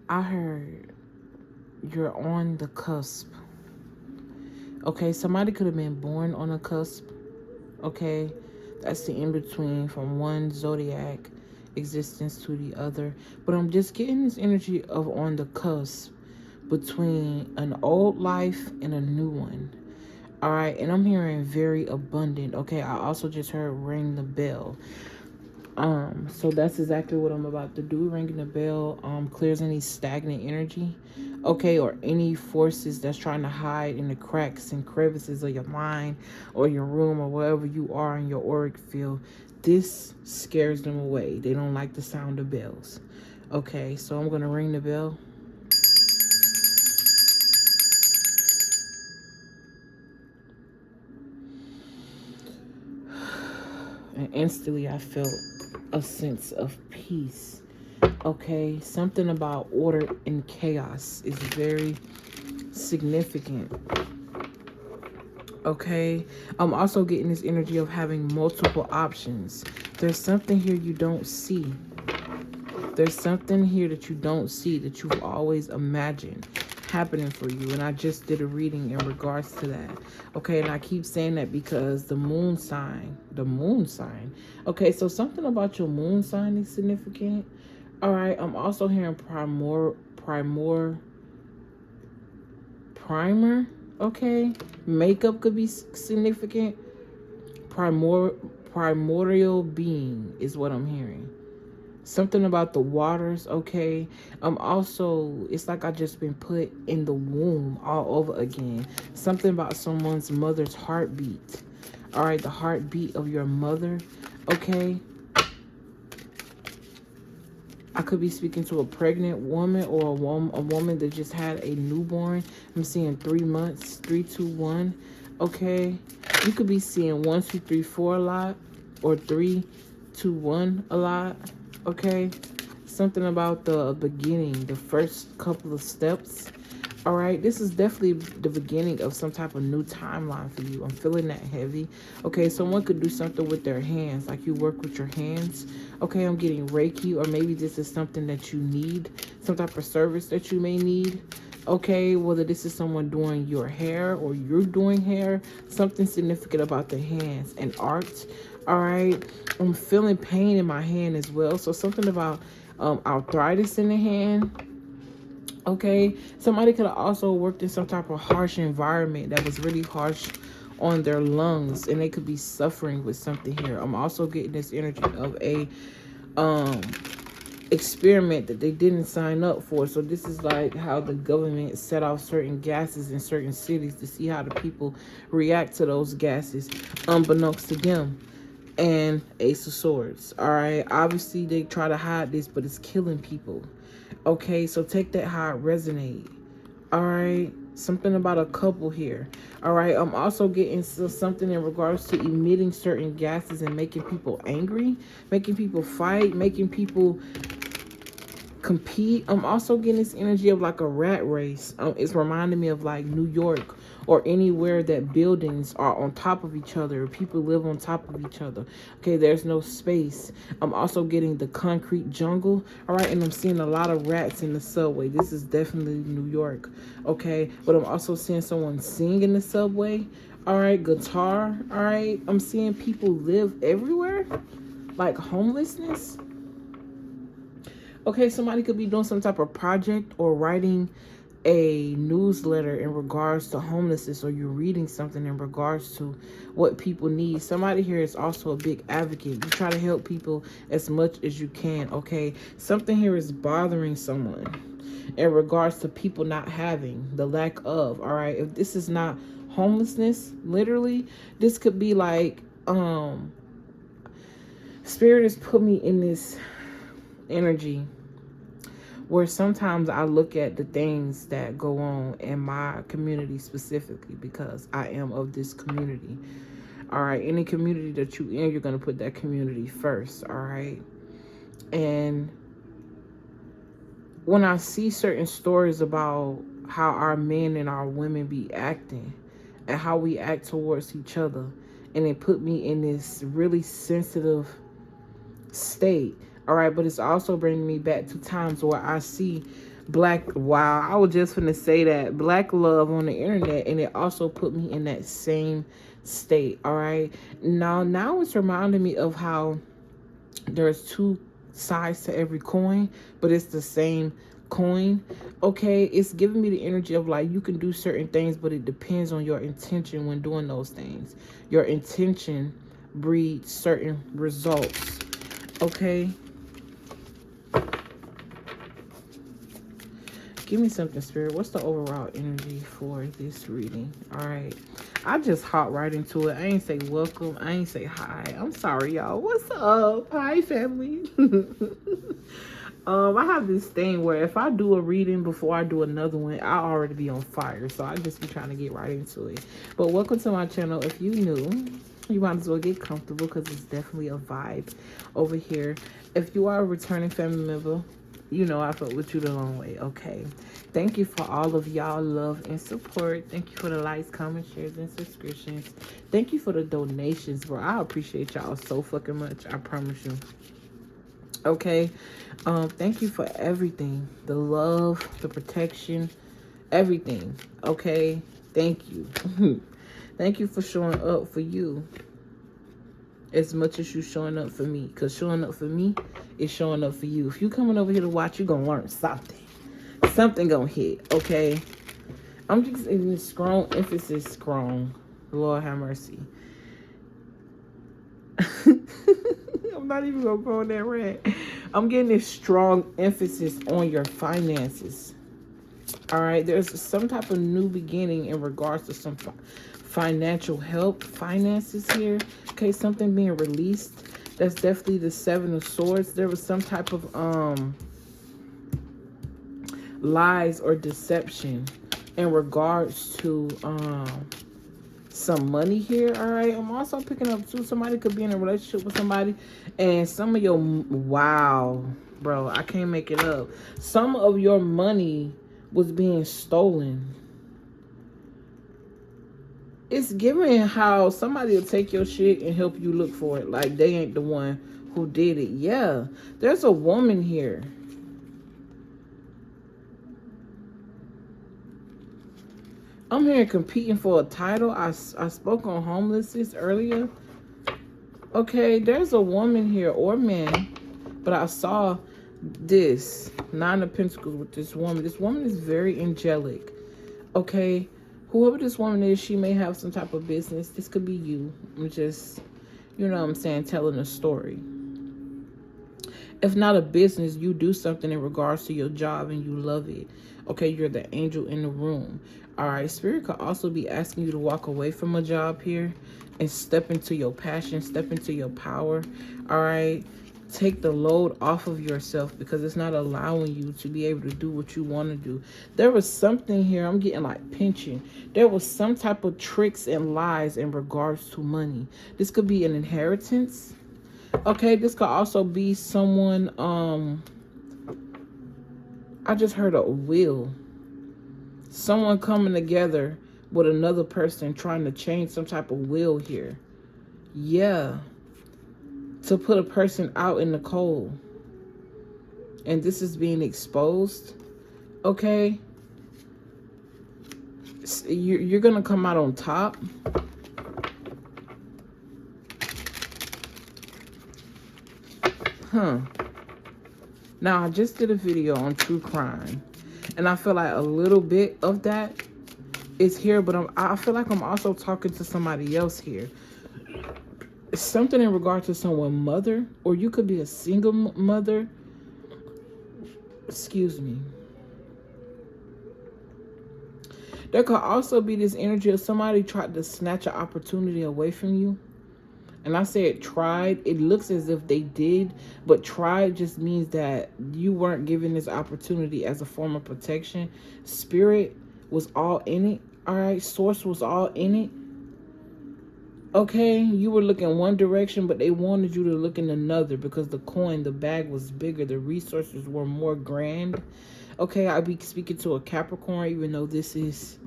I heard you're on the cusp. Okay, somebody could have been born on a cusp. Okay, that's the in between from one zodiac existence to the other. But I'm just getting this energy of on the cusp between an old life and a new one. All right, and I'm hearing very abundant. Okay, I also just heard ring the bell. So that's exactly what I'm about to do. Ringing the bell clears any stagnant energy, okay, or any forces that's trying to hide in the cracks and crevices of your mind or your room or wherever you are in your auric field. This scares them away. They don't like the sound of bells. Okay, so I'm gonna ring the bell. And instantly I felt a sense of peace. Okay, something about order and chaos is very significant. Okay, I'm also getting this energy of having multiple options. There's something here you don't see. There's something here that you don't see that you've always imagined happening for you. And I just did a reading in regards to that. Okay, and I keep saying that because the moon sign. Okay, so something about your moon sign is significant. All right, I'm also hearing primer. Okay, makeup could be significant. Primordial being is what I'm hearing. Something about the waters. Okay, also, it's like I just been put in the womb all over again. Something about someone's mother's heartbeat. All right, the heartbeat of your mother. Okay, I could be speaking to a pregnant woman or a woman that just had a newborn. I'm seeing 3 months, 3, 2, 1. Okay, you could be seeing 1, 2, 3, 4 a lot, or 3, 2, 1 a lot. Okay, something about the beginning, the first couple of steps. All right, this is definitely the beginning of some type of new timeline for you. I'm feeling that heavy. Okay, someone could do something with their hands, like you work with your hands. Okay, I'm getting Reiki, or maybe this is something that you need, some type of service that you may need. Okay, whether this is someone doing your hair or you're doing hair, something significant about the hands and art. All right, I'm feeling pain in my hand as well. So something about arthritis in the hand. Okay, somebody could have also worked in some type of harsh environment that was really harsh on their lungs, and they could be suffering with something here. I'm also getting this energy of a experiment that they didn't sign up for. So this is like how the government set off certain gases in certain cities to see how the people react to those gases, unbeknownst to them. And Ace of Swords. All right, obviously they try to hide this, but it's killing people. Okay, so take that how it resonates. All right, something about a couple here. All right, I'm also getting something in regards to emitting certain gases and making people angry, making people fight, making people compete. I'm also getting this energy of like a rat race. It's reminding me of like New York or anywhere that buildings are on top of each other. People live on top of each other. Okay, there's no space. I'm also getting the concrete jungle. All right, and I'm seeing a lot of rats in the subway. This is definitely New York. Okay, but I'm also seeing someone sing in the subway. All right, guitar. All right, I'm seeing people live everywhere, like homelessness. Okay, somebody could be doing some type of project or writing a newsletter in regards to homelessness, or you're reading something in regards to what people need. Somebody here is also a big advocate. You try to help people as much as you can. Okay, something here is bothering someone in regards to people not having, the lack of. All right, if this is not homelessness, literally, this could be like spirit has put me in this energy where sometimes I look at the things that go on in my community specifically, because I am of this community. All right, any community that you in, you're going to put that community first. All right, and when I see certain stories about how our men and our women be acting and how we act towards each other, and it put me in this really sensitive state. All right, but it's also bringing me back to times where I see Wow, I was just finna say that. Black love on the internet, and it also put me in that same state. All right. Now it's reminding me of how there's two sides to every coin, but it's the same coin. Okay, it's giving me the energy of like you can do certain things, but it depends on your intention when doing those things. Your intention breeds certain results. Okay, give me something, Spirit. What's the overall energy for this reading? All right. I just hop right into it. I ain't say welcome. I ain't say hi. I'm sorry, y'all. What's up? Hi, family. I have this thing where if I do a reading before I do another one, I already be on fire. So I just be trying to get right into it. But welcome to my channel. If you new, you might as well get comfortable because it's definitely a vibe over here. If you are a returning family member, you know I fought with you the long way. Okay, thank you for all of y'all love and support. Thank you for the likes, comments, shares, and subscriptions. Thank you for the donations, bro. I appreciate y'all so fucking much. I promise you. Okay, thank you for everything, the love, the protection, everything. Okay, thank you. Thank you for showing up for you as much as you showing up for me, because showing up for me is showing up for you. If you coming over here to watch, you gonna learn something gonna hit. Okay, I'm just in this strong emphasis. Lord have mercy. I'm not even gonna go on that rant. I'm getting this strong emphasis on your finances. All right, there's some type of new beginning in regards to some financial help, finances here. Okay, something being released. That's definitely the Seven of Swords. There was some type of lies or deception in regards to some money here. All right, I'm also picking up too, somebody could be in a relationship with somebody, and some of your, wow, bro, I can't make it up. Some of your money was being stolen. It's giving how somebody will take your shit and help you look for it, like they ain't the one who did it. Yeah, there's a woman here. I'm here competing for a title. I spoke on homelessness earlier. Okay, there's a woman here or man, but I saw this Nine of Pentacles with this woman. This woman is very angelic. Okay, whoever this woman is, she may have some type of business. This could be you. I'm just, you know what I'm saying, telling a story. If not a business, you do something in regards to your job and you love it. Okay, you're the angel in the room. All right, Spirit could also be asking you to walk away from a job here and step into your passion, step into your power. All right, take the load off of yourself because it's not allowing you to be able to do what you want to do. There was something here, I'm getting like pinching. There was some type of tricks and lies in regards to money. This could be an inheritance. Okay, this could also be someone, I just heard a will. Someone coming together with another person trying to change some type of will here. Yeah. To put a person out in the cold. And this is being exposed. Okay. You're going to come out on top. Huh. Now, I just did a video on true crime. And I feel like a little bit of that is here. But I feel like I'm also talking to somebody else here. It's something in regard to someone's mother. Or you could be a single mother. Excuse me. There could also be this energy of somebody tried to snatch an opportunity away from you. And I said tried. It looks as if they did, but tried just means that you weren't given this opportunity as a form of protection. Spirit was all in it. All right. Source was all in it. Okay. You were looking one direction, but they wanted you to look in another because the coin, the bag was bigger. The resources were more grand. Okay. I'll be speaking to a Capricorn, even though this is...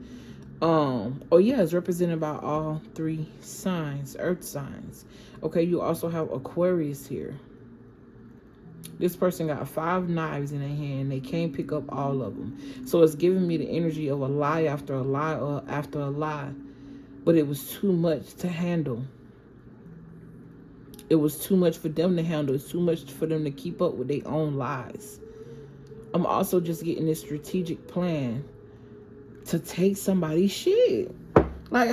oh yeah, it's represented by all three signs, earth signs. Okay, you also have Aquarius here. This person got 5 knives in their hand. They can't pick up all of them. So it's giving me the energy of a lie after a lie or after a lie. But it was too much to handle. It was too much for them to handle. It's too much for them to keep up with their own lies. I'm also just getting this strategic plan to take somebody's shit. Like,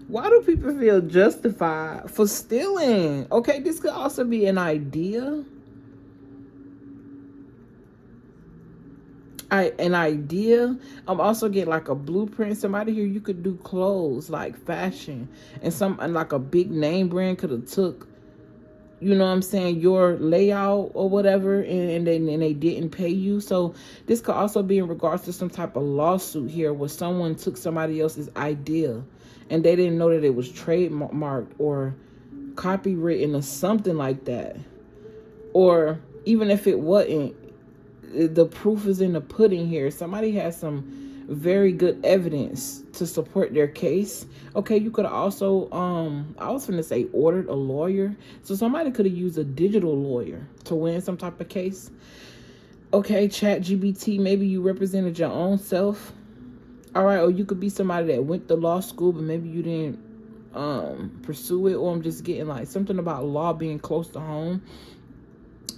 why do people feel justified for stealing? Okay, this could also be an idea. I'm also getting like a blueprint. Somebody here, you could do clothes, like fashion, and like a big name brand could have took, you know what I'm saying, your layout or whatever, and they didn't pay you. So this could also be in regards to some type of lawsuit here where someone took somebody else's idea and they didn't know that it was trademarked or copywritten or something like that. Or even if it wasn't, the proof is in the pudding here. Somebody has some very good evidence to support their case. Okay, you could also, I was going to say ordered a lawyer. So somebody could have used a digital lawyer to win some type of case. Okay, ChatGPT, maybe you represented your own self. All right, or you could be somebody that went to law school, but maybe you didn't pursue it. Or I'm just getting like something about law being close to home.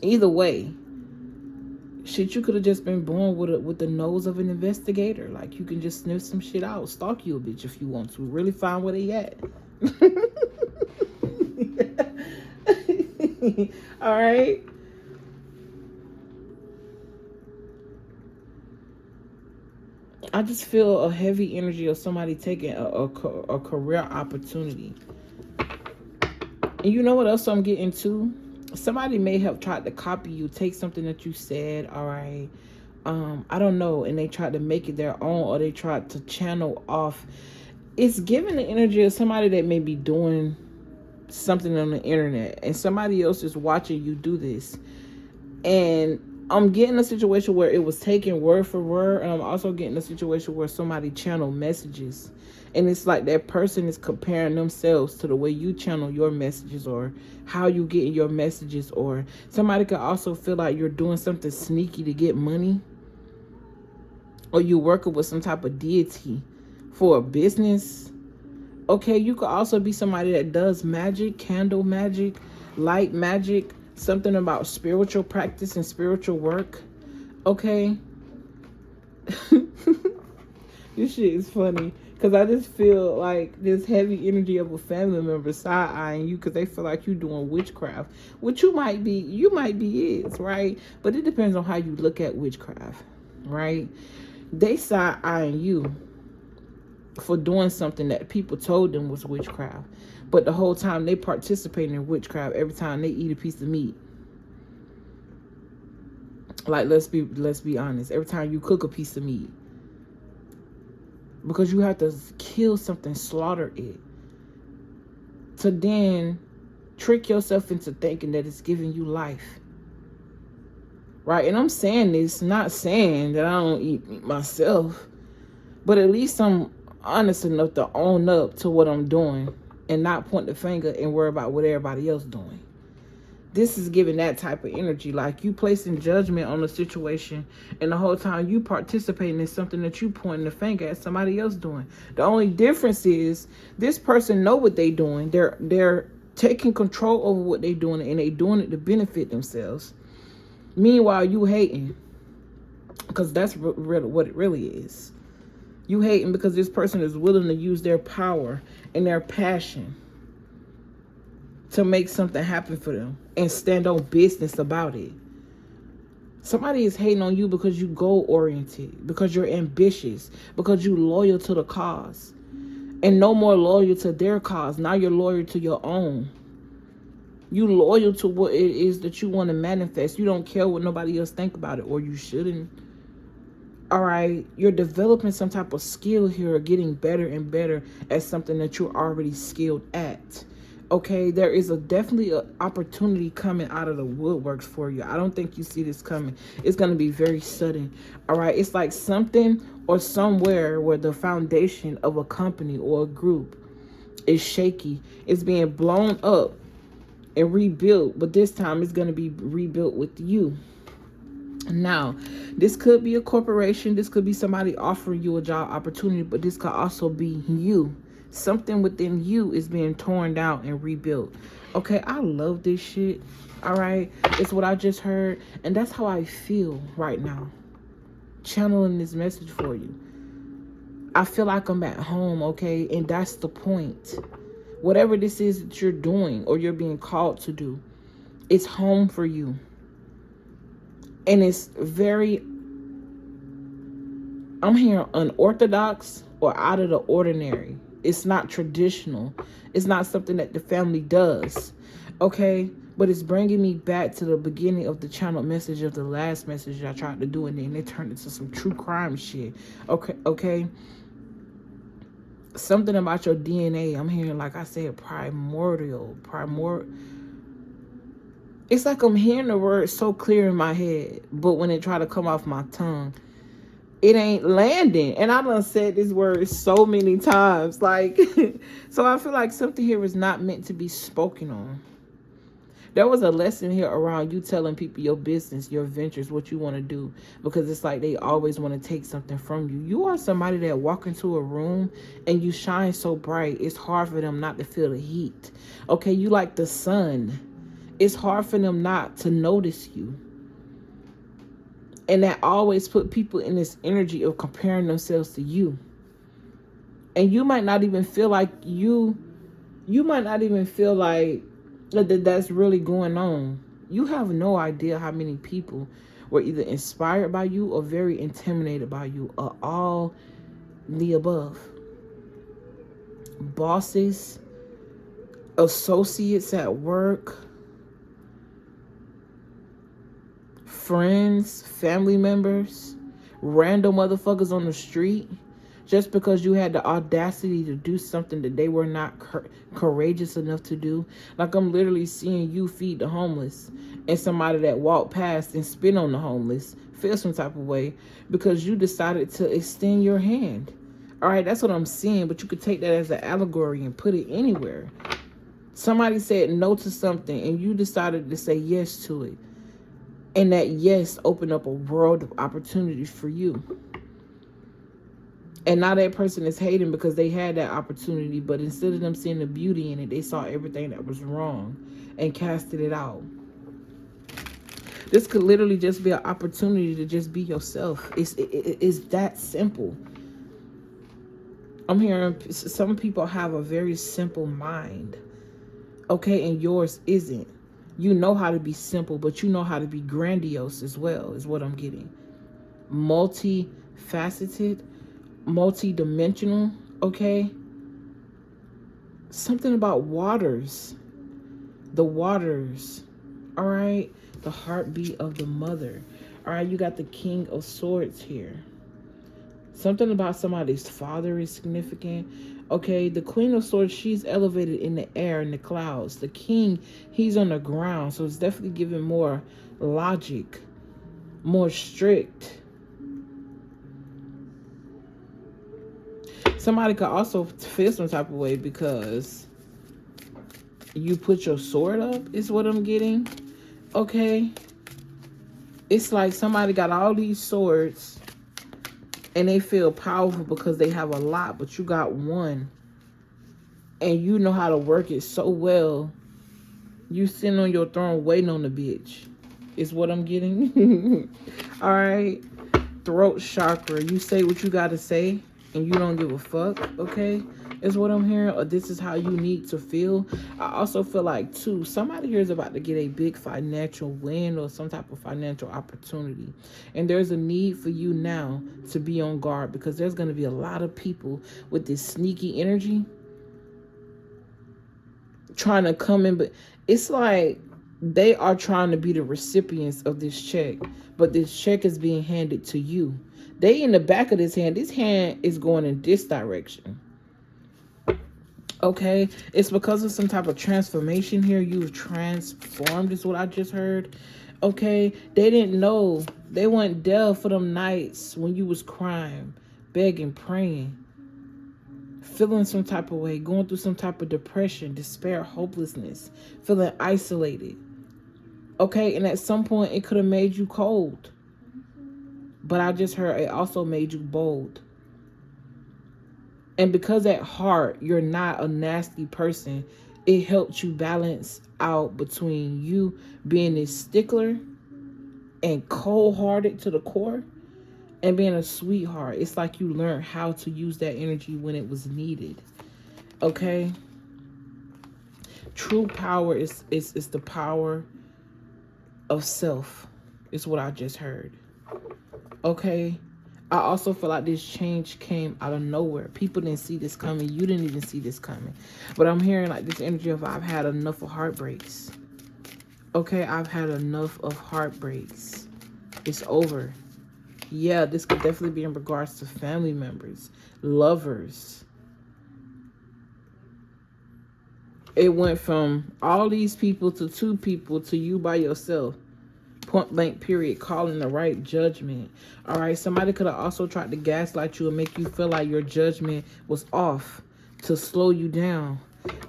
Either way, shit, you could have just been born with the nose of an investigator. Like, you can just sniff some shit out, stalk you a bitch if you want to, really find where they at. All right. I just feel a heavy energy of somebody taking a career opportunity. And you know what else I'm getting to? Somebody may have tried to copy you, take something that you said, all right, I don't know, and they tried to make it their own, or they tried to channel off. It's giving the energy of somebody that may be doing something on the internet, and somebody else is watching you do this. And I'm getting a situation where it was taken word for word, and I'm also getting a situation where somebody channeled messages. And it's like that person is comparing themselves to the way you channel your messages or how you get your messages. Or somebody could also feel like you're doing something sneaky to get money. Or you working with some type of deity for a business. Okay, you could also be somebody that does magic, candle magic, light magic, something about spiritual practice and spiritual work. Okay. This shit is funny. Because I just feel like this heavy energy of a family member side-eyeing you because they feel like you're doing witchcraft. Which you might be is, right? But it depends on how you look at witchcraft, right? They side-eyeing you for doing something that people told them was witchcraft. But the whole time they participating in witchcraft every time they eat a piece of meat. Like, let's be honest. Every time you cook a piece of meat. Because you have to kill something, slaughter it, to then trick yourself into thinking that it's giving you life. Right? And I'm saying this, not saying that I don't eat meat myself, but at least I'm honest enough to own up to what I'm doing and not point the finger and worry about what everybody else doing. This is giving that type of energy, like you placing judgment on the situation, and the whole time you participating in something that you pointing the finger at somebody else doing. The only difference is this person know what they doing. They're taking control over what they doing, and they doing it to benefit themselves. Meanwhile, you hating, because that's what it really is. You hating because this person is willing to use their power and their passion to make something happen for them and stand on business about it. Somebody is hating on you because you goal-oriented, because you're ambitious, because you're loyal to the cause. And no more loyal to their cause. Now you're loyal to your own. You loyal to what it is that you want to manifest. You don't care what nobody else think about it, or you shouldn't. All right, you're developing some type of skill here, or getting better and better at something that you're already skilled at. Okay, there is definitely an opportunity coming out of the woodworks for you. I don't think you see this coming. It's going to be very sudden. All right, it's like something or somewhere where the foundation of a company or a group is shaky. It's being blown up and rebuilt, but this time it's going to be rebuilt with you. Now, this could be a corporation, this could be somebody offering you a job opportunity, but this could also be you. Something within you is being torn down and rebuilt. Okay, I love this shit. All right, it's what I just heard, and that's how I feel right now, channeling this message for you. I feel like I'm at home, okay, and that's the point. Whatever this is that you're doing or you're being called to do, it's home for you. And it's very, I'm hearing unorthodox or out of the ordinary. It's not traditional. It's not something that the family does. Okay? But it's bringing me back to the beginning of the channel message of the last message I tried to do, and then it turned into some true crime shit. Okay? Something about your DNA. I'm hearing, like I said, primordial. It's like I'm hearing the word so clear in my head, but when it try to come off my tongue, it ain't landing. And I done said this word so many times. Like, so I feel like something here is not meant to be spoken on. There was a lesson here around you telling people your business, your ventures, what you want to do, because it's like they always want to take something from you. You are somebody that walk into a room and you shine so bright, it's hard for them not to feel the heat. Okay, you like the sun. It's hard for them not to notice you. And that always put people in this energy of comparing themselves to you. And you might not even feel like that's really going on. You have no idea how many people were either inspired by you or very intimidated by you, or all the above. Bosses, associates at work, friends, family members, random motherfuckers on the street, just because you had the audacity to do something that they were not courageous enough to do. Like, I'm literally seeing you feed the homeless, and somebody that walked past and spit on the homeless feel some type of way because you decided to extend your hand. All right, that's what I'm seeing, but you could take that as an allegory and put it anywhere. Somebody said no to something and you decided to say yes to it. And that yes opened up a world of opportunities for you. And now that person is hating because they had that opportunity, but instead of them seeing the beauty in it, they saw everything that was wrong and casted it out. This could literally just be an opportunity to just be yourself. It's that simple. I'm hearing some people have a very simple mind. Okay, and yours isn't. You know how to be simple, but you know how to be grandiose as well, is what I'm getting. Multifaceted, multi-dimensional, okay? Something about waters. The waters, all right? The heartbeat of the mother. All right, you got the King of Swords here. Something about somebody's father is significant. Okay, the Queen of Swords, she's elevated in the air, in the clouds. The King, he's on the ground. So it's definitely giving more logic, more strict. Somebody could also feel some type of way because you put your sword up, is what I'm getting. Okay. It's like somebody got all these swords and they feel powerful because they have a lot, but you got one. And you know how to work it so well. You sitting on your throne waiting on the bitch. Is what I'm getting. All right. Throat chakra. You say what you got to say and you don't give a fuck. Okay. Is what I'm hearing. Or this is how you need to feel. I also feel like, too, somebody here is about to get a big financial win or some type of financial opportunity. And there's a need for you now to be on guard because there's going to be a lot of people with this sneaky energy trying to come in, but it's like they are trying to be the recipients of this check, but this check is being handed to you. They in the back of this hand is going in this direction. Okay, it's because of some type of transformation here. You've transformed, is what I just heard. Okay, they didn't know. They weren't there for them nights when you was crying, begging, praying. feeling some type of way, going through some type of depression, despair, hopelessness, feeling isolated. Okay, and at some point it could have made you cold. But I just heard it also made you bold. And because at heart you're not a nasty person, it helped you balance out between you being this stickler and cold-hearted to the core and being a sweetheart. It's like you learned how to use that energy when it was needed. Okay? True power is the power of self. Is what I just heard. Okay? I also feel like this change came out of nowhere. People didn't see this coming. You didn't even see this coming. But I'm hearing like this energy of I've had enough of heartbreaks. Okay, I've had enough of heartbreaks. It's over. Yeah, this could definitely be in regards to family members, lovers. It went from all these people to 2 people to you by yourself. Point blank period, calling the right judgment. All right, somebody could have also tried to gaslight you and make you feel like your judgment was off to slow you down.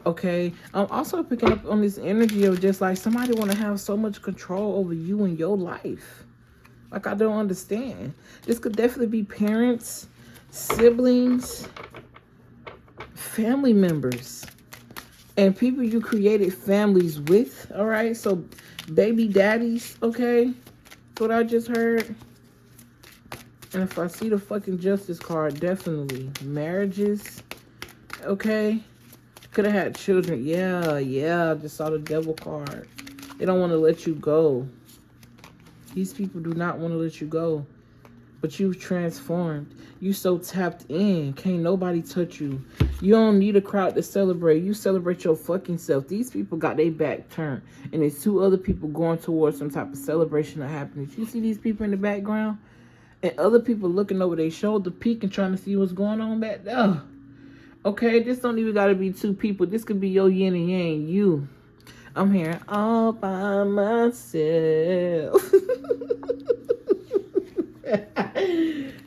Okay, I'm also picking up on this energy of just like somebody want to have so much control over you and your life. Like, I don't understand. This could definitely be parents, siblings, family members, and people you created families with. All right, so baby daddies, okay? That's what I just heard. And if I see the fucking justice card, definitely. Marriages, okay? Could have had children. Yeah, I just saw the devil card. They don't want to let you go. These people do not want to let you go. But you've transformed. You so tapped in. Can't nobody touch you. You don't need a crowd to celebrate. You celebrate your fucking self. These people got their back turned. And there's 2 other people going towards some type of celebration or happiness. You see these people in the background? And other people looking over their shoulder, peeking, trying to see what's going on back there. Okay, this don't even got to be 2 people. This could be your yin and yang. You. I'm hearing all by myself.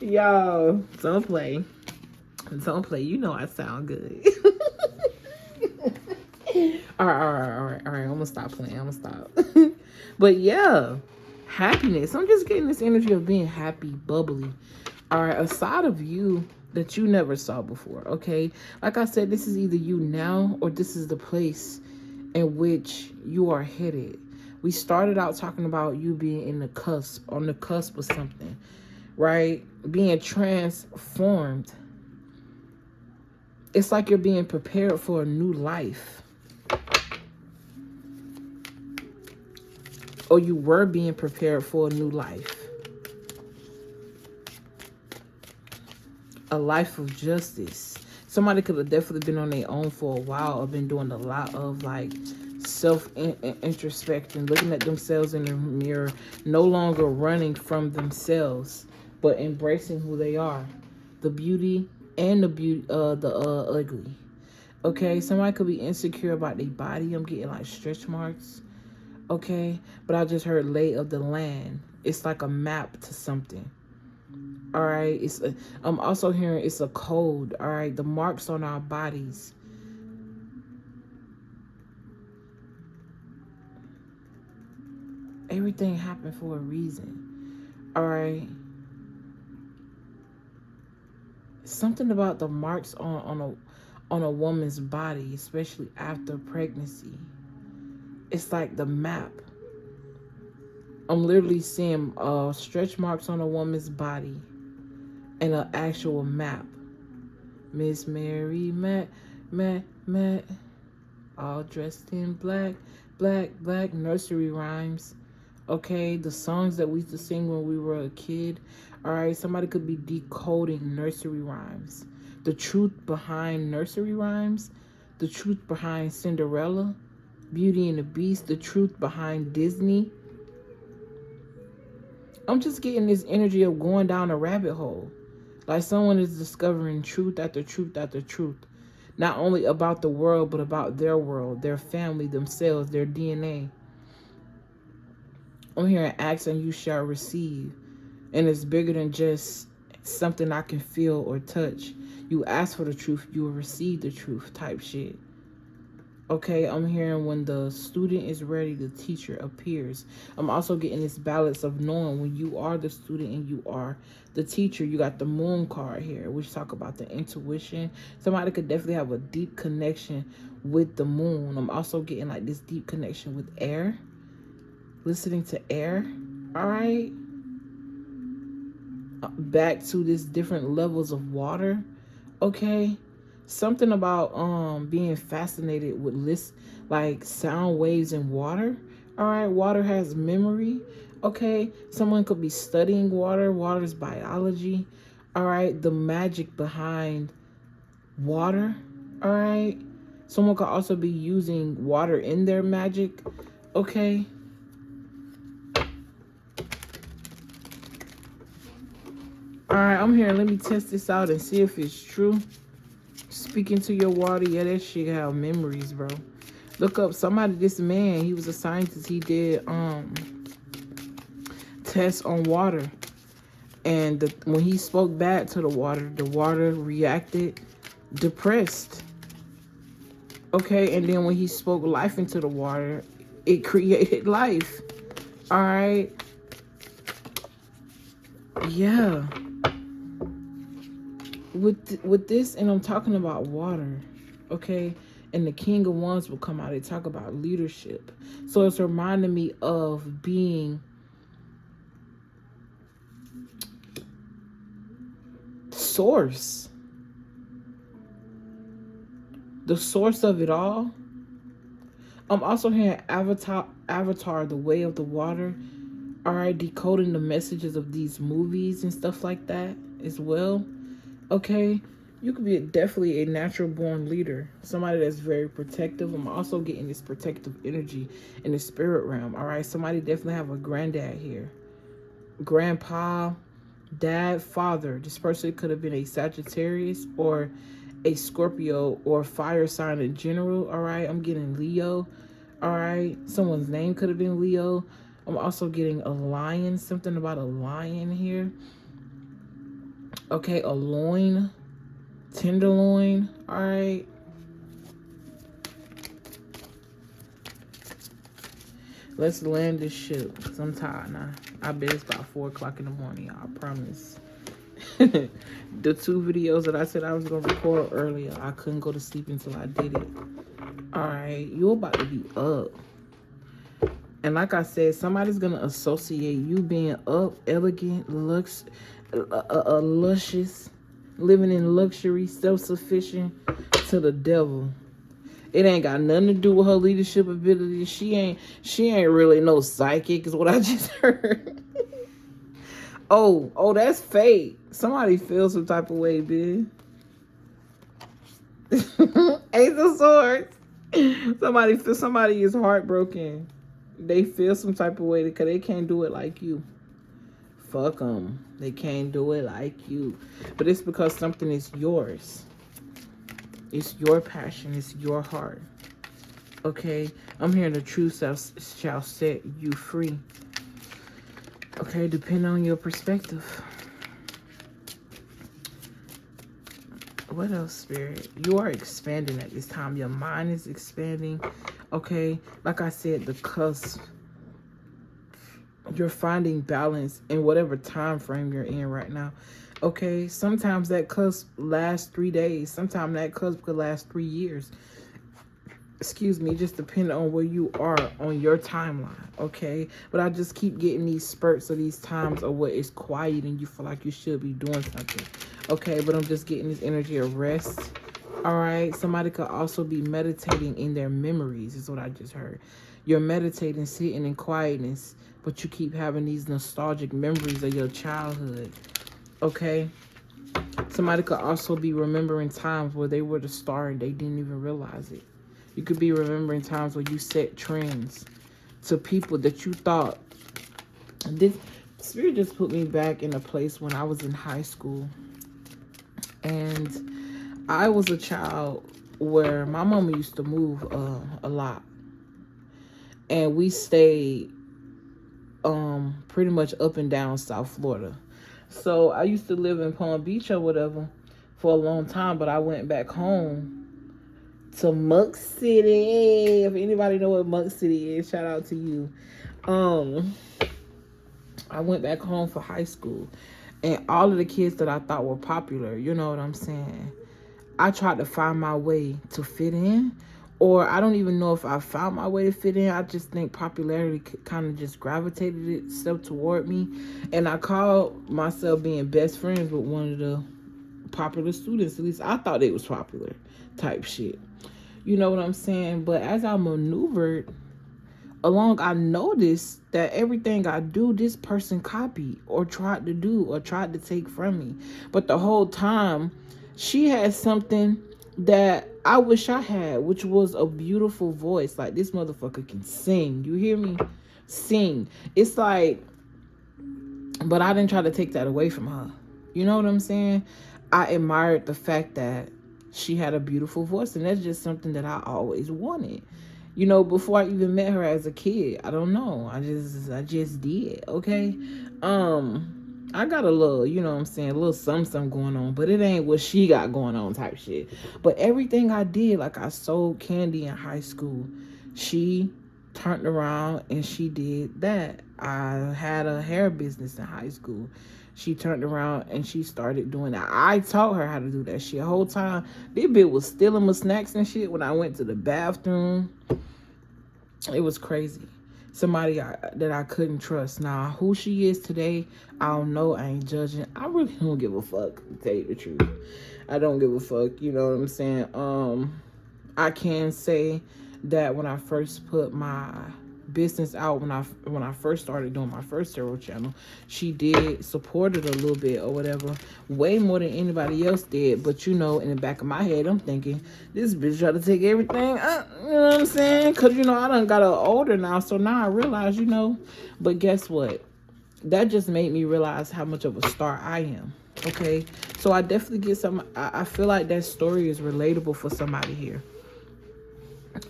Y'all, don't play. Don't play. You know I sound good. All right. I'm gonna stop playing. I'm gonna stop. But yeah, happiness. I'm just getting this energy of being happy, bubbly. All right, a side of you that you never saw before. Okay, like I said, this is either you now or this is the place in which you are headed. We started out talking about you being on the cusp of something, right? Being transformed. It's like you're being prepared for a new life. Or you were being prepared for a new life. A life of justice. Somebody could have definitely been on their own for a while or been doing a lot of like self-introspection, looking at themselves in the mirror, no longer running from themselves, but embracing who they are, the beauty and the ugly. Okay, somebody could be insecure about their body. I'm getting like stretch marks. Okay, but I just heard lay of the land. It's like a map to something. All right, I'm also hearing it's a code. All right, the marks on our bodies. Everything happened for a reason. All right. Something about the marks on a woman's body, especially after pregnancy. It's like the map. I'm literally seeing stretch marks on a woman's body and an actual map. Miss Mary Matt, all dressed in black, nursery rhymes. Okay, the songs that we used to sing when we were a kid. All right, somebody could be decoding nursery rhymes. The truth behind nursery rhymes, the truth behind Cinderella, Beauty and the Beast, the truth behind Disney. I'm just getting this energy of going down a rabbit hole. Like someone is discovering truth after truth after truth. Not only about the world, but about their world, their family, themselves, their DNA. I'm hearing ask and you shall receive. And it's bigger than just something I can feel or touch. You ask for the truth, you will receive the truth type shit. Okay, I'm hearing when the student is ready, the teacher appears. I'm also getting this balance of knowing when you are the student and you are the teacher. You got the moon card here, which talk about the intuition. Somebody could definitely have a deep connection with the moon. I'm also getting like this deep connection with air. Listening to air. All right. Back to this different levels of water. Okay. Something about being fascinated with like sound waves in water. All right, water has memory. Okay, someone could be studying water. Water's biology. All right, the magic behind water. All right, someone could also be using water in their magic. Okay. All right, I'm here. Let me test this out and see if it's true. Speaking to your water, yeah, that shit have memories, bro. Look up somebody, this man, he was a scientist. He did tests on water. And when he spoke back to the water reacted depressed. Okay, and then when he spoke life into the water, it created life. All right. Yeah. With this, and I'm talking about water, okay, and the King of Wands will come out. They talk about leadership, so it's reminding me of being source, the source of it all. I'm also hearing Avatar, the way of the water. All right, decoding the messages of these movies and stuff like that as well. Okay, you could be definitely a natural born leader, somebody that's very protective. I'm also getting this protective energy in the spirit realm. All right, somebody definitely have a granddad here, grandpa, dad, father. This person could have been a Sagittarius or a Scorpio or fire sign in general. All right, I'm getting Leo. All right, someone's name could have been Leo. I'm also getting a lion, something about a lion here. Okay, a loin, tenderloin. All right. Let's land this ship, because I'm tired now. I bet it's about 4 o'clock in the morning, I promise. The 2 videos that I said I was going to record earlier, I couldn't go to sleep until I did it. All right, you're about to be up. And like I said, somebody's going to associate you being up, elegant, luscious, living in luxury, self-sufficient, to the devil. It ain't got nothing to do with her leadership ability. She ain't really no psychic, is what I just heard. oh, that's fake. Somebody feels some type of way, bitch. Ace of Swords. Somebody is heartbroken. They feel some type of way because they can't do it like you. Fuck them. They can't do it like you. But it's because something is yours. It's your passion. It's your heart. Okay? I'm hearing the truth shall set you free. Okay? Depending on your perspective. What else, Spirit? You are expanding at this time. Your mind is expanding. Okay? Like I said, the cusp. You're finding balance in whatever time frame you're in right now. Okay, sometimes that cusp lasts 3 days. Sometimes that cusp could last 3 years. Excuse me, just depending on where you are on your timeline, okay? But I just keep getting these spurts of these times of where it's quiet and you feel like you should be doing something, okay? But I'm just getting this energy of rest, all right? Somebody could also be meditating in their memories, is what I just heard. You're meditating, sitting in quietness, but you keep having these nostalgic memories of your childhood, okay? Somebody could also be remembering times where they were the star and they didn't even realize it. You could be remembering times where you set trends to people that you thought. This Spirit just put me back in a place when I was in high school. And I was a child where my mama used to move a lot. And we stayed pretty much up and down South Florida. So I used to live in Palm Beach or whatever for a long time, but I went back home to Muck City. If anybody know what Muck City is, shout out to you. I went back home for high school, and all of the kids that I thought were popular, you know what I'm saying, I tried to find my way to fit in, or I don't even know if I found my way to fit in. I just think popularity kind of just gravitated itself toward me, and I called myself being best friends with one of the popular students. At least I thought it was popular type shit. You know what I'm saying? But as I maneuvered along, I noticed that everything I do, this person copied or tried to do or tried to take from me. But the whole time, she had something that I wish I had, which was a beautiful voice. Like, this motherfucker can sing. You hear me? Sing. It's like, but I didn't try to take that away from her. You know what I'm saying? I admired the fact that she had a beautiful voice, and that's just something that I always wanted. You know, before I even met her as a kid, I don't know. I just did, okay? I got a little, you know what I'm saying, a little something going on, but it ain't what she got going on type shit. But everything I did, like I sold candy in high school, she turned around and she did that. I had a hair business in high school. She turned around and she started doing that. I taught her how to do that shit. The whole time, this bitch was stealing my snacks and shit when I went to the bathroom. It was crazy. Somebody that I couldn't trust. Now, who she is today, I don't know. I ain't judging. I really don't give a fuck, to tell you the truth. I don't give a fuck. You know what I'm saying? I can say that when I first put my business out, when I first started doing my first tarot channel, she did support it a little bit or whatever, way more than anybody else did. But you know, in the back of my head, I'm thinking, this bitch try to take everything up, you know what I'm saying? Because you know, I done got older now, so now I realize, you know. But guess what, that just made me realize how much of a star I am. Okay, so I definitely get some. I feel like that story is relatable for somebody here.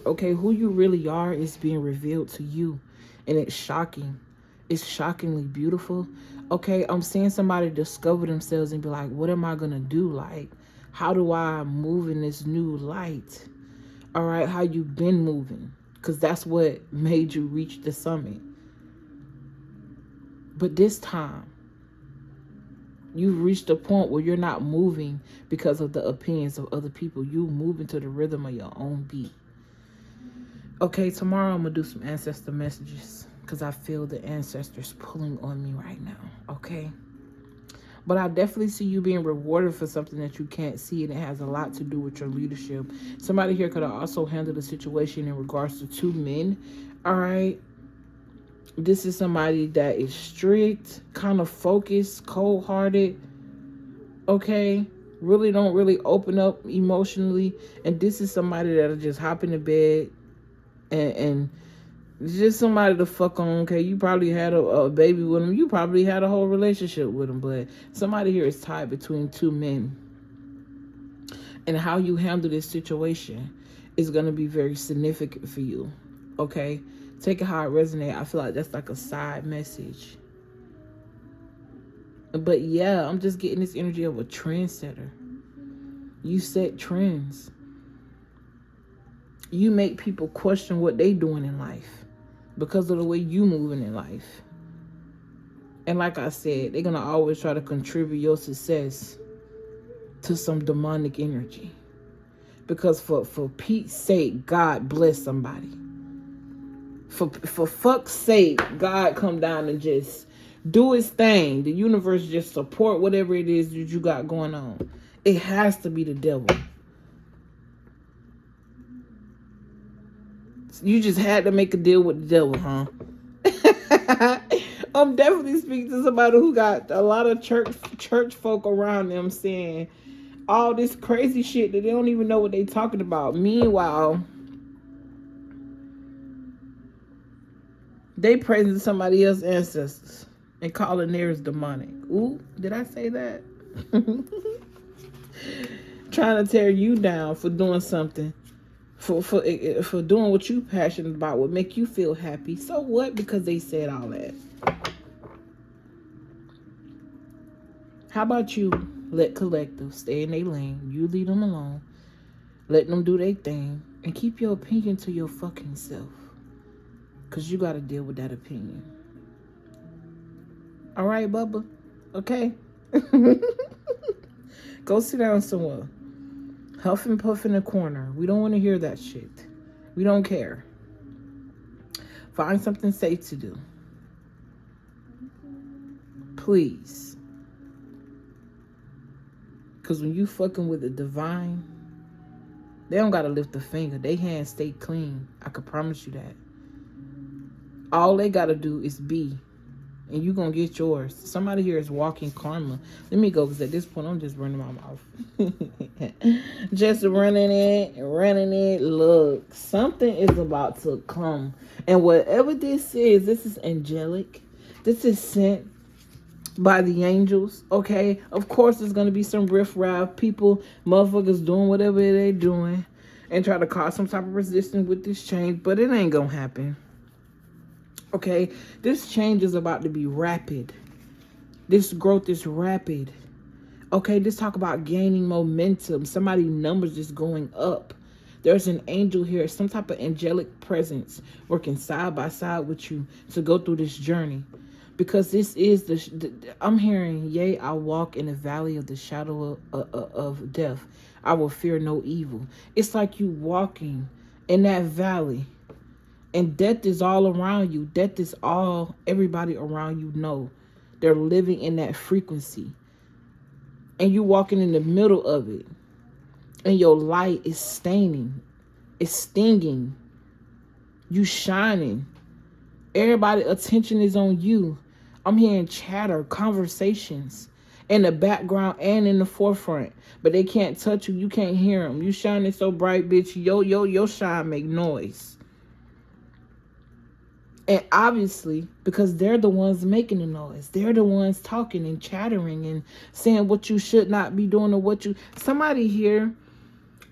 Okay, who you really are is being revealed to you, and it's shocking. It's shockingly beautiful. Okay, I'm seeing somebody discover themselves and be like, what am I gonna do? Like, how do I move in this new light? All right, how you been moving? Because that's what made you reach the summit. But this time, you've reached a point where you're not moving because of the opinions of other people. You moving to the rhythm of your own beat. Okay, tomorrow I'm going to do some ancestor messages because I feel the ancestors pulling on me right now, okay? But I definitely see you being rewarded for something that you can't see, and it has a lot to do with your leadership. Somebody here could have also handled the situation in regards to 2 men, all right? This is somebody that is strict, kind of focused, cold-hearted, okay? Really don't really open up emotionally. And this is somebody that'll just hop in the bed and just somebody to fuck on. Okay, you probably had a baby with him. You probably had a whole relationship with him. But somebody here is tied between 2 men. And how you handle this situation is going to be very significant for you. Okay? Take it how it resonates. I feel like that's like a side message. But yeah, I'm just getting this energy of a trendsetter. You set trends. You make people question what they doing in life because of the way you moving in life. And like I said, they're going to always try to contribute your success to some demonic energy. Because for Pete's sake, God bless somebody. For fuck's sake, God come down and just do his thing. The universe just support whatever it is that you got going on. It has to be the devil. You just had to make a deal with the devil, huh? I'm definitely speaking to somebody who got a lot of church folk around them saying all this crazy shit that they don't even know what they talking about. Meanwhile, they praising somebody else's ancestors and calling theirs demonic. Ooh, did I say that? Trying to tear you down for doing something. For doing what you passionate about would make you feel happy. So what? Because they said all that. How about you let collective stay in their lane? You leave them alone. Let them do their thing. And keep your opinion to your fucking self. Because you got to deal with that opinion. All right, Bubba? Okay? Go sit down somewhere. Huff and puff in the corner. We don't want to hear that shit. We don't care. Find something safe to do. Please. Because when you fucking with the divine, they don't got to lift a finger. They hands stay clean. I can promise you that. All they got to do is be. And you going to get yours. Somebody here is walking karma. Let me go, because at this point, I'm just running my mouth. Just running it. Look, something is about to come. And whatever this is, this is angelic. This is sent by the angels, okay? Of course, there's going to be some riffraff people, motherfuckers doing whatever they're doing and try to cause some type of resistance with this change, but it ain't going to happen. Okay, this change is about to be rapid. This growth is rapid. Okay, this talk about gaining momentum. Somebody's numbers just going up. There's an angel here, some type of angelic presence working side by side with you to go through this journey. Because this is I'm hearing, yea, I walk in the valley of the shadow of death. I will fear no evil. It's like you walking in that valley. And death is all around you. Death is all everybody around you know. They're living in that frequency. And you walking in the middle of it. And your light is staining. It's stinging. You shining. Everybody's attention is on you. I'm hearing chatter, conversations in the background and in the forefront. But they can't touch you. You can't hear them. You shining so bright, bitch. Your shine make noise. And obviously, because they're the ones making the noise. They're the ones talking and chattering and saying what you should not be doing or what you... Somebody here,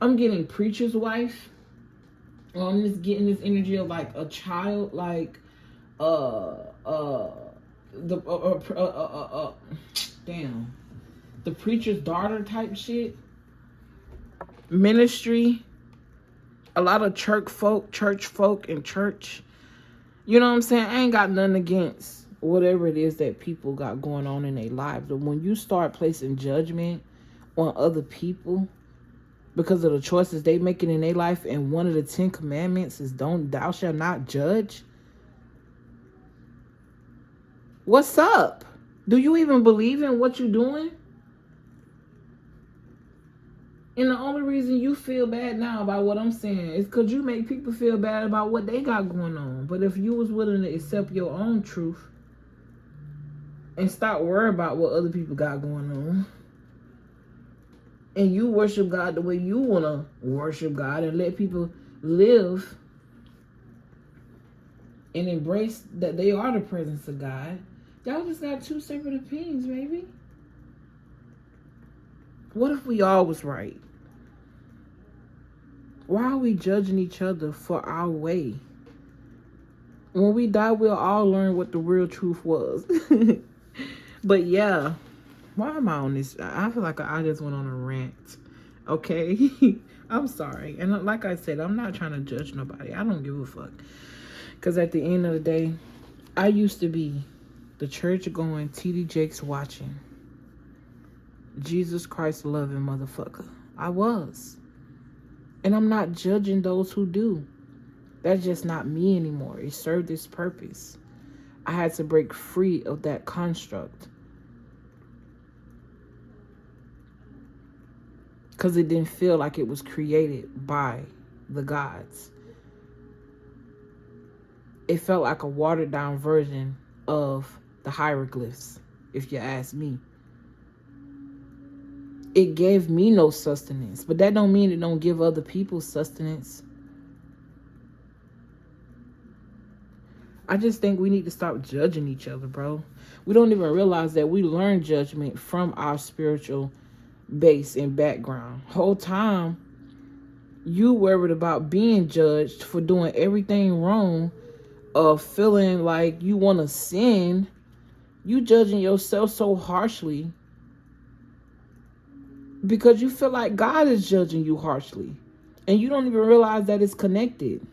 I'm getting preacher's wife. I'm just getting this energy of like a child, like, damn. The preacher's daughter type shit. Ministry. A lot of church folk and church. You know what I'm saying? I ain't got nothing against whatever it is that people got going on in their lives. But when you start placing judgment on other people because of the choices they making in their life, and one of the 10 commandments is thou shalt not judge. What's up? Do you even believe in what you're doing? And the only reason you feel bad now about what I'm saying is because you make people feel bad about what they got going on. But if you was willing to accept your own truth and stop worrying about what other people got going on, and you worship God the way you want to worship God and let people live and embrace that they are the presence of God, y'all just got 2 separate opinions, baby. What if we all was right? Why are we judging each other for our way? When we die, we'll all learn what the real truth was. But yeah, why am I on this? I feel like I just went on a rant. Okay? I'm sorry. And like I said, I'm not trying to judge nobody. I don't give a fuck. Because at the end of the day, I used to be the church going, TD Jakes watching, Jesus Christ loving motherfucker. I was. And I'm not judging those who do. That's just not me anymore. It served its purpose. I had to break free of that construct. Because it didn't feel like it was created by the gods. It felt like a watered down version of the hieroglyphs, if you ask me. It gave me no sustenance, but that don't mean it don't give other people sustenance. I just think we need to stop judging each other, bro. We don't even realize that we learn judgment from our spiritual base and background. Whole time, you worried about being judged for doing everything wrong, or feeling like you want to sin. You judging yourself so harshly because you feel like God is judging you harshly. And you don't even realize that it's connected.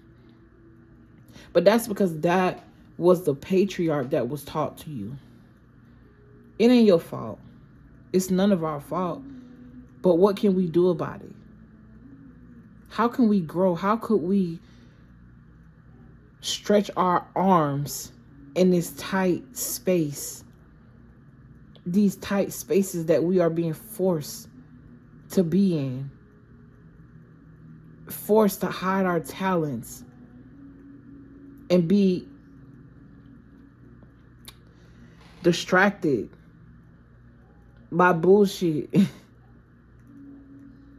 But that's because that was the patriarch that was taught to you. It ain't your fault. It's none of our fault. But what can we do about it? How can we grow? How could we stretch our arms in this tight space? These tight spaces that we are being forced to be in. Forced to hide our talents and be distracted by bullshit.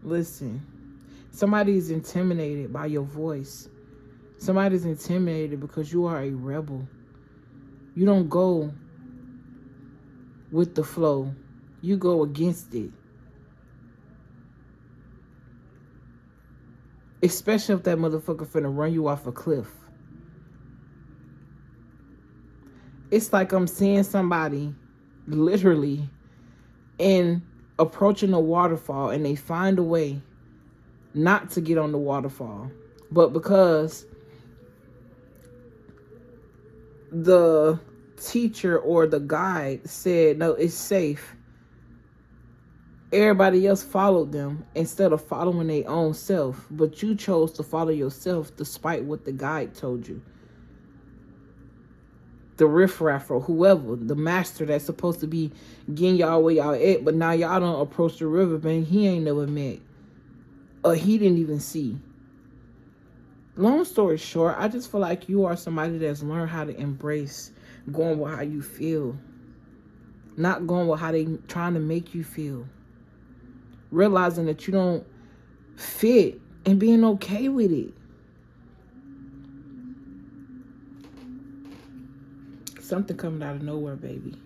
Listen, somebody's intimidated by your voice. Somebody's intimidated because you are a rebel. You don't go with the flow. You go against it. Especially if that motherfucker finna run you off a cliff. It's like I'm seeing somebody literally in approaching a waterfall and they find a way not to get on the waterfall. But because the teacher or the guide said, no, it's safe, everybody else followed them instead of following their own self. But you chose to follow yourself despite what the guide told you. The riffraff or whoever, the master that's supposed to be getting y'all where y'all at, but now y'all don't approach the riverbank he ain't never met. Or he didn't even see. Long story short, I just feel like you are somebody that's learned how to embrace going with how you feel. Not going with how they trying to make you feel. Realizing that you don't fit and being okay with it. Something coming out of nowhere, baby.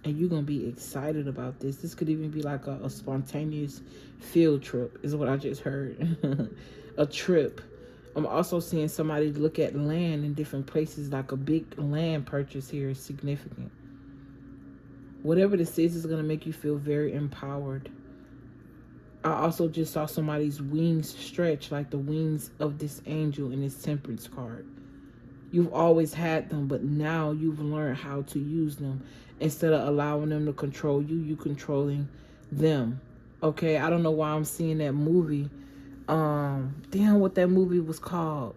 And you're going to be excited about this. This could even be like a spontaneous field trip, is what I just heard. A trip. I'm also seeing somebody look at land in different places, like a big land purchase here is significant. Whatever this is going to make you feel very empowered. I also just saw somebody's wings stretch like the wings of this angel in this temperance card. You've always had them, but now you've learned how to use them. Instead of allowing them to control you, you controlling them. Okay, I don't know why I'm seeing that movie. Damn, what that movie was called.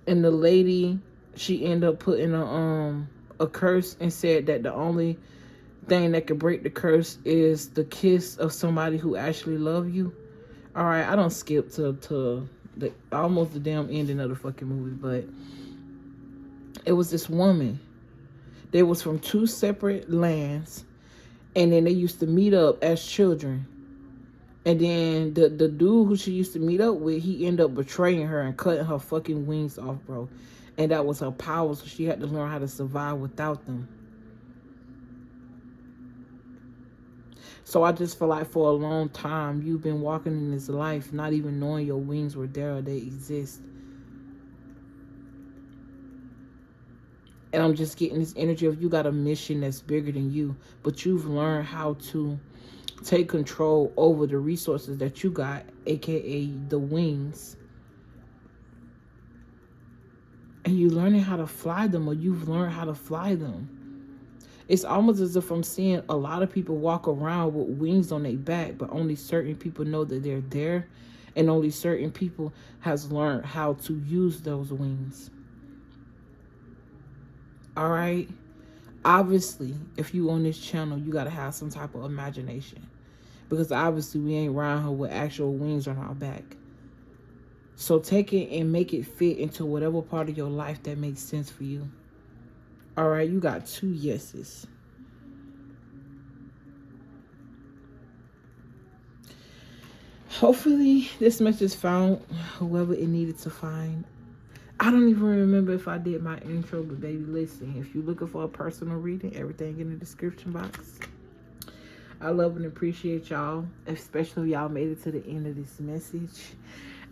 And the lady, she ended up putting a curse and said that the only thing that could break the curse is the kiss of somebody who actually love you. All right, I don't skip to the almost the damn ending of the fucking movie, but it was this woman. They was from two separate lands, and then they used to meet up as children. And then the dude who she used to meet up with, he ended up betraying her and cutting her fucking wings off, bro. And that was her power, so she had to learn how to survive without them. So I just feel like for a long time, you've been walking in this life not even knowing your wings were there or they exist. And I'm just getting this energy of you got a mission that's bigger than you. But you've learned how to take control over the resources that you got, aka the wings. And you're learning how to fly them, or you've learned how to fly them. It's almost as if I'm seeing a lot of people walk around with wings on their back, but only certain people know that they're there. And only certain people has learned how to use those wings. All right? Obviously, if you on this channel, you got to have some type of imagination. Because obviously, we ain't around here with actual wings on our back. So take it and make it fit into whatever part of your life that makes sense for you. All right, you got 2 yeses. Hopefully, this message found whoever it needed to find. I don't even remember if I did my intro, but baby, listen. If you're looking for a personal reading, everything in the description box. I love and appreciate y'all, especially if y'all made it to the end of this message.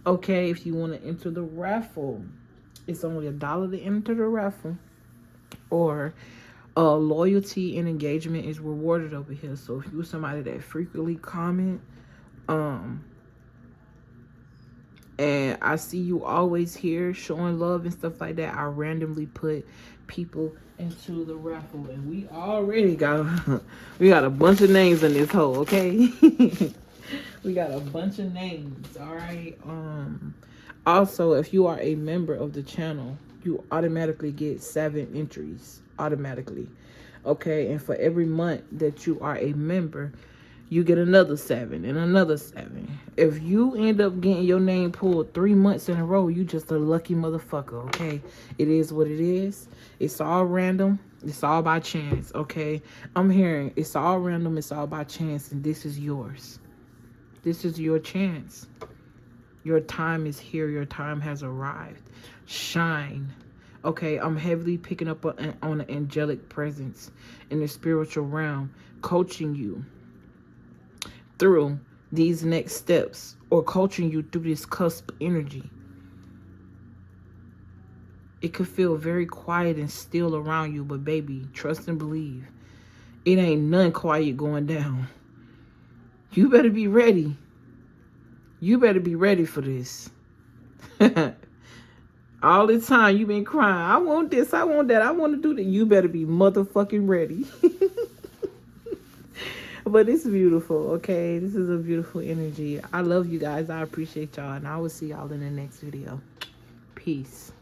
Okay, if you want to enter the raffle, it's only $1 to enter the raffle. Or Loyalty and engagement is rewarded over here. So if you're somebody that frequently comment, and I see you always here showing love and stuff like that, I randomly put people into the raffle, and we already got we got a bunch of names in this hole, okay? We got a bunch of names, all right? Also, if you are a member of the channel, you automatically get 7 entries automatically, okay? And for every month that you are a member, you get another 7 and another 7. If you end up getting your name pulled 3 months in a row, you just a lucky motherfucker, okay? It is what it is. It's all random. It's all by chance, okay? I'm hearing it's all random. It's all by chance, and this is yours. This is your chance. Your time is here. Your time has arrived. Shine. Okay, I'm heavily picking up on an angelic presence in the spiritual realm, coaching you through these next steps, or coaching you through this cusp energy. It could feel very quiet and still around you, but baby, trust and believe. It ain't none quiet going down. You better be ready. You better be ready for this. All the time you been crying, I want this, I want that, I want to do that. You better be motherfucking ready. But it's beautiful, okay? This is a beautiful energy. I love you guys. I appreciate y'all. And I will see y'all in the next video. Peace.